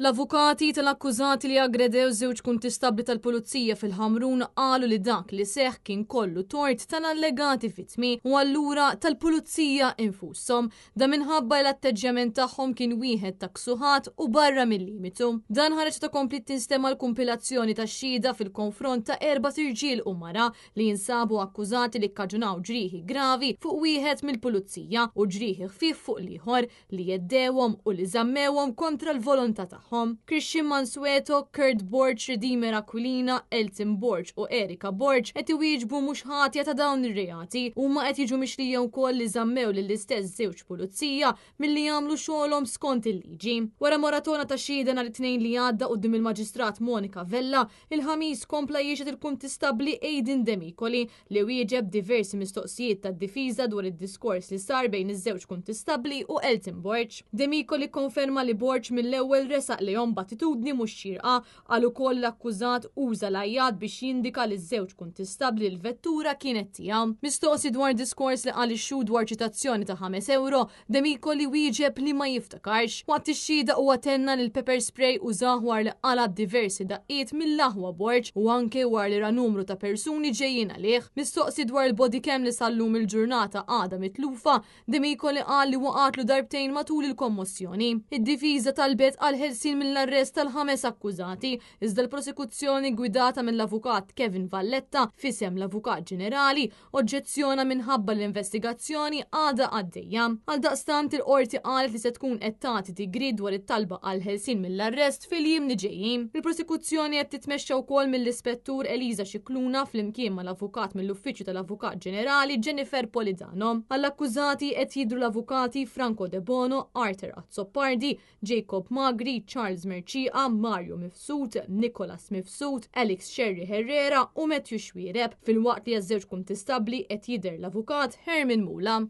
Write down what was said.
L-avukati tal-akkużati li aggredew żewġ kuntistabli tal-Pulizija fil-Ħamrun qalu li dak li seħħ kien kollu tort tal-allegati vittmi u allura tal-Pulizija infushom. Da minħabba l-atteġġjament tagħhom kien wieħed ta' ksuħat u barra mill-limitu. Dan ħareġ ta' kompli tinstema l-kumpilazzjoni tax-xhieda fil-konfront ta' 4 irġiel u mara li jinsabu akkużati li kkaġunaw ġrieħi gravi fuq wieħed mill-Pulizija u ġrieħi ħfief fuq l-ieħor li jeddewhom u li żammewhom kontra l-volontà tagħhom. Christian Mansueto, Kurt Borch, Redeemer Aquilina, Elton Borch u Erika Borch qed iwieġbu mhux ħatja ta' dawn ir-reati huma qed jiġu mixlija wkoll li żammew lill-istess żewġ pulizija milli jagħmlu xogħolhom skont il-liġi. Wara maratona ta' xhieda nhar it-tnejn li għadda quddiem il-Maġistrat Monika Vella, il-ħamis kompla jiexet il-kuntistabbli Aiden Demicoli li wieġeb diversi mistoqsijiet tad-difiża dwar id-diskors li sar bejn iż-żewġ kuntistabbli u Elton Borch. Demicoli konferma li Borch mill-ewwel resaq li battitudni mhux xierqa għal ukoll l-akkużat uża l-ajjad biex jindika li żewġ kuntistabbli l-vettura kienet tiegħu. Mistoqsi dwar diskors li qal ix-xhu dwar ċitazzjoni ta' 5 euro, Demicoli wieġeb li ma jiftakarx. Waqt ix-xhieda huwa tenna li l-pepper spray użah war li qalab diversi daqqiet mill-aħwa Borch u anke war li ra numru ta' persuni ġejjin għalih. Mistoqsi dwar il-body cam li sallum il-ġurnata għadha mitlufa, Demicoli qal li waqatlu darbtejn matul il-kommozzjoni. Id-difiża talbet għal ħelsin mill-arrest tal-5 akkużati, iżda l-prosekuzzjoni gwidata mill-avukat Kevin Valletta fisem l-Avukat Ġenerali oġġezzjona minħabba l-investigazzjoni għadha għaddejja. Għaldaqstant il-qorti qalet li se tkun qed tagħti tigrid dwar it-talba għal ħelsien mill-arrest fil-jiem li ġejjin. Il-prosekuzzjoni qed titmexxa wkoll mill-Ispettur Eliza Scicluna flimkien mal-Avukat mill-Uffiċċju tal-Avukat Ġenerali Jennifer Polidano. Għall-akkużati qed jidhru l-avukati Franco De Bono, Arthur Azzopardi, Jacob Magri, Charles Merċiqa, Mario Mifsud, Nicholas Mifsud, Alex Sherry Herrera u Matthew Xwiereb fil-waqt li għaż-żewġ kuntistabbli qed jidher l-avukat Hermin Mula.